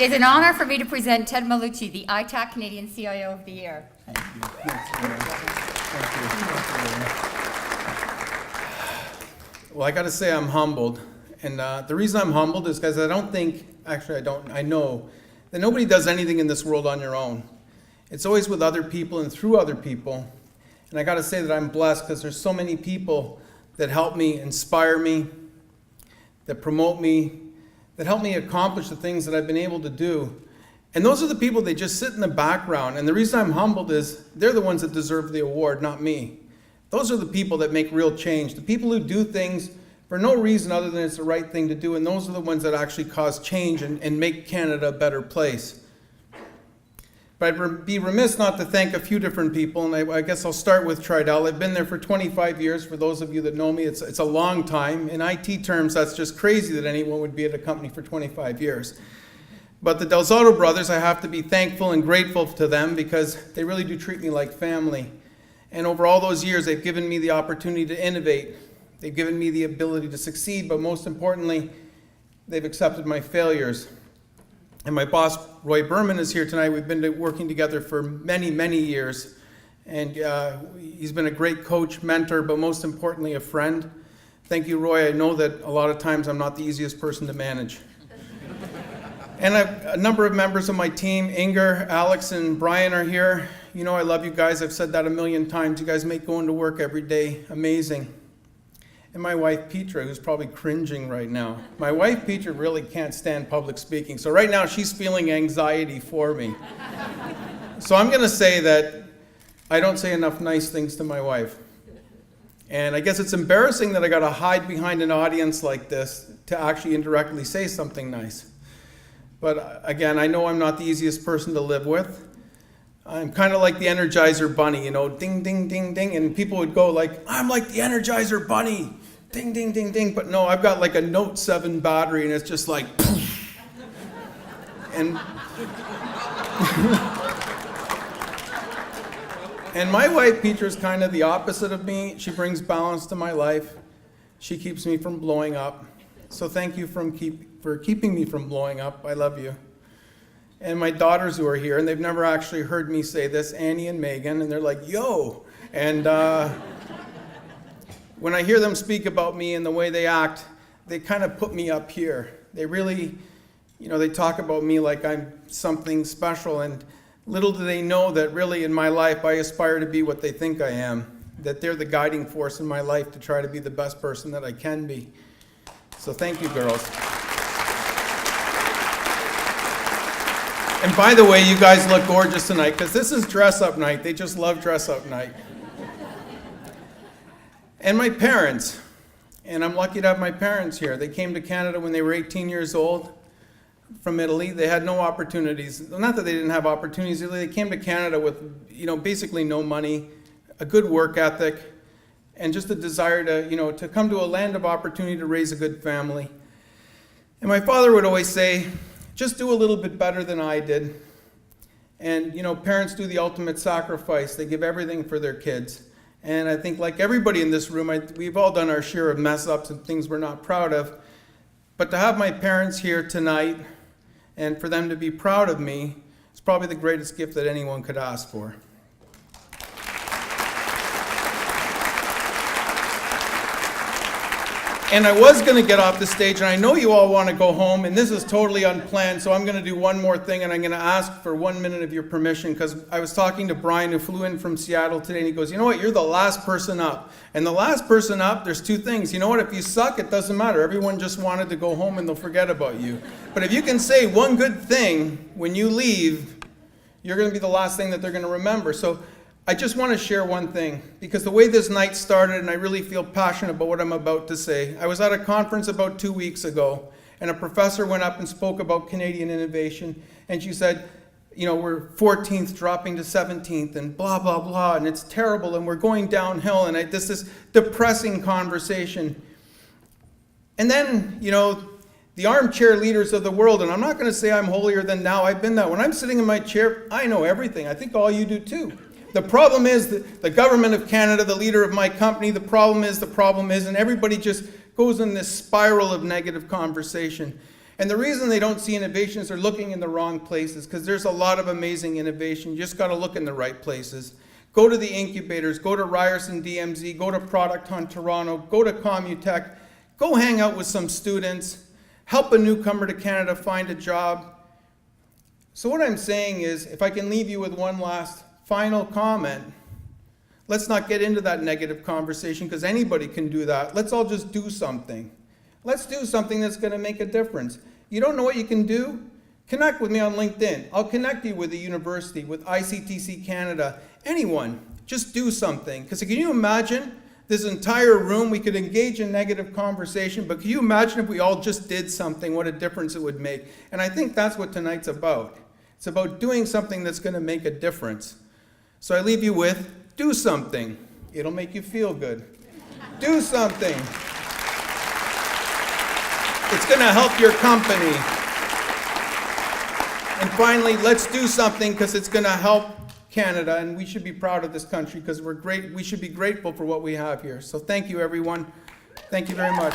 It is an honor for me to present Ted Maulucci, the ITAC Canadian CIO of the Year. Thank you. Thank you. Well, I got to say I'm humbled. And the reason I'm humbled is because I know that nobody does anything in this world on your own. It's always with other people and through other people. And I got to say that I'm blessed because there's so many people that help me, inspire me, that promote me, that help me accomplish the things that I've been able to do. And those are the people that just sit in the background. And the reason I'm humbled is they're the ones that deserve the award, not me. Those are the people that make real change. The people who do things for no reason other than it's the right thing to do. And those are the ones that actually cause change and make Canada a better place. But I'd be remiss not to thank a few different people. And I guess I'll start with Tridel. I've been there for 25 years. For those of you that know me, it's a long time. In IT terms, that's just crazy that anyone would be at a company for 25 years. But the Delzato brothers, I have to be thankful and grateful to them because they really do treat me like family. And over all those years, they've given me the opportunity to innovate. They've given me the ability to succeed, but most importantly, they've accepted my failures. And my boss, Roy Berman, is here tonight. We've been working together for many, many years. And he's been a great coach, mentor, but most importantly, a friend. Thank you, Roy. I know that a lot of times I'm not the easiest person to manage. And a number of members of my team, Inger, Alex, and Brian are here. You know I love you guys. I've said that a million times. You guys make going to work every day amazing. And my wife, Petra, who's probably cringing right now. My wife, Petra, really can't stand public speaking. So right now, she's feeling anxiety for me. So I'm going to say that I don't say enough nice things to my wife. And I guess it's embarrassing that I got to hide behind an audience like this to actually indirectly say something nice. But again, I know I'm not the easiest person to live with. I'm kind of like the Energizer Bunny, you know, ding, ding, ding, ding. And people would go like, I'm like the Energizer Bunny, ding, ding, ding, ding. But no, I've got like a Note 7 battery and it's just like, poof. And and my wife, Petra, is kind of the opposite of me. She brings balance to my life. She keeps me from blowing up. So thank you for keeping me from blowing up. I love you. And my daughters who are here, and they've never actually heard me say this, Annie and Megan, and they're like, yo. And when I hear them speak about me and the way they act, they kind of put me up here. They really, they talk about me like I'm something special, and little do they know that really in my life I aspire to be what they think I am, that they're the guiding force in my life to try to be the best person that I can be. So thank you, girls. And by the way, you guys look gorgeous tonight because this is dress-up night. They just love dress-up night. And my parents, and I'm lucky to have my parents here. They came to Canada when they were 18 years old from Italy. They had no opportunities. Not that they didn't have opportunities. They came to Canada with, basically no money, a good work ethic, and just a desire to come to a land of opportunity to raise a good family. And my father would always say, just do a little bit better than I did. And, parents do the ultimate sacrifice. They give everything for their kids. And I think like everybody in this room, we've all done our share of mess-ups and things we're not proud of. But to have my parents here tonight and for them to be proud of me is probably the greatest gift that anyone could ask for. And I was going to get off the stage, and I know you all want to go home, and this is totally unplanned, so I'm going to do one more thing, and I'm going to ask for 1 minute of your permission, because I was talking to Brian, who flew in from Seattle today, and he goes, you know what, you're the last person up. And the last person up, there's two things. You know what, if you suck, it doesn't matter. Everyone just wanted to go home, and they'll forget about you. But if you can say one good thing when you leave, you're going to be the last thing that they're going to remember. So I just want to share one thing, because the way this night started, and I really feel passionate about what I'm about to say. I was at a conference about 2 weeks ago, and a professor went up and spoke about Canadian innovation, and she said, we're 14th dropping to 17th, and blah, blah, blah, and it's terrible, and we're going downhill, and this depressing conversation. And then, the armchair leaders of the world, and I'm not going to say I'm holier than thou, I've been that. When I'm sitting in my chair, I know everything. I think all you do too. The problem is that the government of Canada, the leader of my company, the problem is, and everybody just goes in this spiral of negative conversation. And the reason they don't see innovation is they're looking in the wrong places, because there's a lot of amazing innovation. You just got to look in the right places. Go to the incubators, go to Ryerson DMZ, go to Product Hunt Toronto, go to Comutech, go hang out with some students, help a newcomer to Canada find a job. So what I'm saying is, if I can leave you with one last final comment, let's not get into that negative conversation, because anybody can do that. Let's all just do something. Let's do something that's going to make a difference. You don't know what you can do? Connect with me on LinkedIn. I'll connect you with the university, with ICTC Canada, anyone. Just do something. Because can you imagine this entire room, we could engage in negative conversation, but can you imagine if we all just did something, what a difference it would make? And I think that's what tonight's about. It's about doing something that's going to make a difference. So I leave you with, do something. It'll make you feel good. Do something. It's going to help your company. And finally, let's do something, because it's going to help Canada, and we should be proud of this country, because we're great. We should be grateful for what we have here. So thank you, everyone. Thank you very much.